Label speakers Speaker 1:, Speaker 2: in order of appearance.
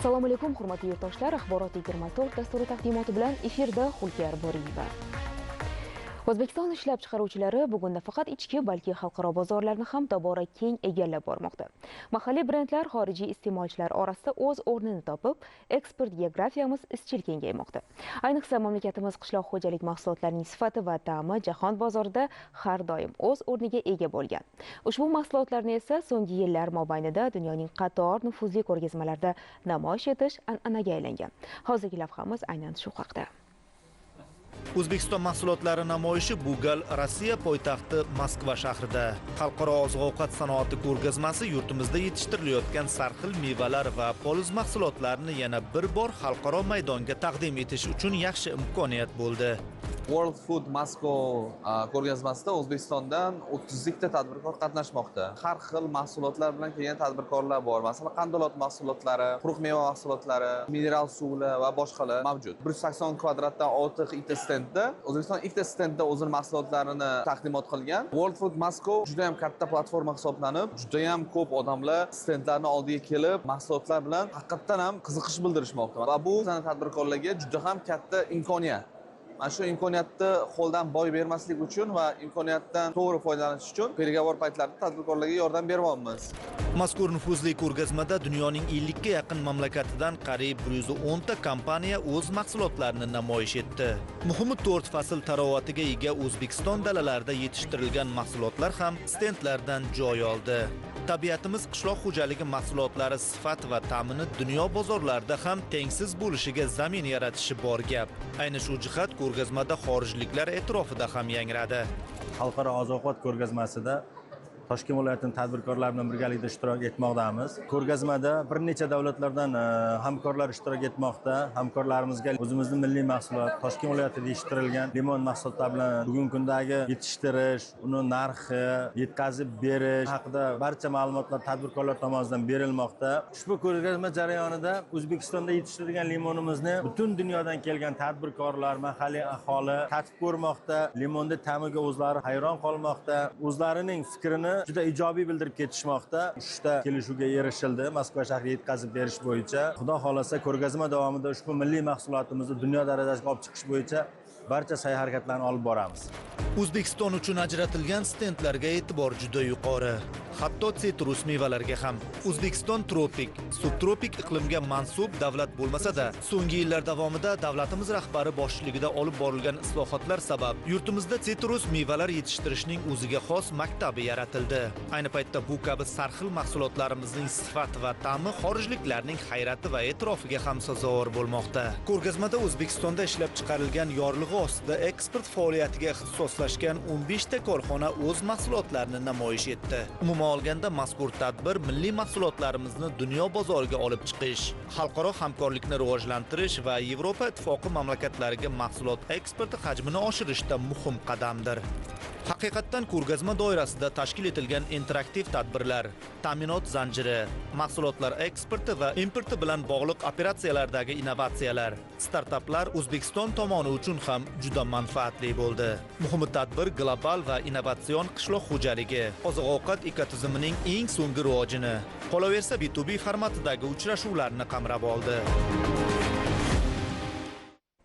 Speaker 1: Assalomu alaykum, hurmatli yurtdoshlar. Axborot 24 dasturi taqdimoti bilan efirda Xulkar Boriyeva. O'zbekiston ishlab chiqaruvchilari bugun nafaqat ichki, balki xalqaro bozorlarni ham tobora keng egallab bormoqda. Mahalliy brendlar xorijiy iste'molchilar orasida o'z o'rnini topib, eksport geografiyamiz izchil kengaymoqda. Ayniqsa mamlakatimiz qishloq xo'jalik mahsulotlarining sifati va ta'mi jahon bozorida har doim o'z o'rniga ega bo'lgan. Ushbu mahsulotlarni esa so'nggi yillar mobaynida dunyoning qator nufuzli ko'rgazmalarida namoyish etish an'anaga aylangan. Hozirgi lavhamiz aynan shu haqda.
Speaker 2: O'zbekiston mahsulotlari namoyishi bu gal Rossiya poytaxti Moskva shahrida. Xalqaro oziq-ovqat sanoati ko'rgazmasi yurtimizda yetishtirilayotgan sarxil mevalar va poliz mahsulotlarini yana bir bor xalqaro maydonga taqdim etish uchun yaxshi imkoniyat bo'ldi.
Speaker 3: World Food Moscow ko'rgazmasida O'zbekistondan 30 ta tadbirkor qatnashmoqda. Har xil mahsulotlar bilan kelgan tadbirkorlar bor. Masalan, qandolat mahsulotlari, quruq meva mahsulotlari, mineral suvlar va boshqalar mavjud. 180 kvadratdan ortiq ikkita stendda O'zbekiston ikkita stendda o'zining mahsulotlarini taqdimot qilgan. World Food Moscow juda ham katta platforma hisoblanib, juda ham ko'p odamlar stendlarning oldiga kelib, mahsulotlar bilan haqiqatan ham qiziqish bildirishmoqda. Va bu tadbirkorlarga juda ham katta imkoniyat. Mana shu imkoniyatni qo'ldan boy bermaslik uchun va imkoniyatdan to'g'ri foydalanish uchun pergovor paytlarida tadbirkorlarga yordam beryapmiz.
Speaker 2: Mazkur nufuzli ko'rgazmada dunyoning 50 ga yaqin mamlakatidan qariyb 110 ta kompaniya o'z mahsulotlarini namoyish etdi. Muhimi 4 fasl tarovatiga ega O'zbekiston dalalarida yetishtirilgan mahsulotlar ham stendlardan joy oldi. Tabiatimiz qishloq xo'jaligi mahsulotlari sifat va ta'mini dunyo bozorlarida ham tengsiz bo'lishiga zamin yaratishi bor gap. Ayni shu jihat ko'rgazmada xorijliklar e'tirofida ham yangradi.
Speaker 4: Xalqaro oziq-ovqat ko'rgazmasida Toshkent viloyatining tadbirkorlari bilan birgalikda ishtirok etmoqdamiz. Ko'rgazmada bir necha davlatlardan hamkorlar ishtirok etmoqda. Hamkorlarimizga o'zimizning milliy mahsulot, Toshkent viloyatida yetishtirilgan limon mahsulotlari bilan bugungi kundagi yetishtirish, uni narxi, yetkazib berish haqida barcha ma'lumotlar tadbirkorlar tomonidan berilmoqda. Ushbu ko'rgazma jarayonida O'zbekistonda yetishtirilgan limonimizni butun dunyodan kelgan tadbirkorlar, mahalliy aholi tatib ko'rmoqda. Limonning ta'miga o'zlari hayron qolmoqda. O'zlarining fikrini juda ijobiy bildirib ketishmoqda. 3 ta kelishuvga erishildi Moskva shahriga yetkazib berish bo'yicha. Xudo xolasa ko'rgazma davomida ushbu milliy mahsulotimizni dunyo darajasiga olib chiqish bo'yicha barcha sa'y-harakatlarni olib boramiz.
Speaker 2: O'zbekiston uchun ajratilgan stendlarga e'tibor juda yuqori. Hatto sitrus mevalarga ham. O'zbekiston tropik, subtropik iqlimga mansub davlat bo'lmasa-da, so'nggi yillar davomida davlatimiz rahbari boshchiligida olib borilgan islohotlar sabab yurtimizda sitrus mevalar yetishtirishning o'ziga xos maktabi yaratildi. Ayni paytda bu kabi sarxil mahsulotlarimizning sifat va ta'mi xorijliklarning hayrati va e'tirofiga ham sazovor bo'lmoqda. Ko'rgazmada O'zbekistonda ishlab chiqarilgan yorlig'i ostida eksport faoliyatiga ixtisoslashgan 15 ta korxona o'z mahsulotlarini namoyish etdi. Umuman olganda mazkur tadbir milliy mahsulotlarimizni dunyo bozoriga olib chiqish, xalqaro hamkorlikni rivojlantirish va Yevropa ittifoqi mamlakatlariga mahsulot eksporti hajmini oshirishda muhim qadamdir. Haqiqatdan ko'rgazma doirasida tashkil etilgan interaktiv tadbirlar, ta'minot zanjiri, mahsulotlar eksporti va importi bilan bog'liq operatsiyalardagi innovatsiyalar, startaplar O'zbekiston tomoni uchun ham juda manfaatli bo'ldi. Muhim tadbir global va innovatsion qishloq xo'jaligi, oziq-ovqat ekotizimining eng so'nggi rivojini, qolaversa B2B formatidagi uchrashuvlarni qamrab oldi.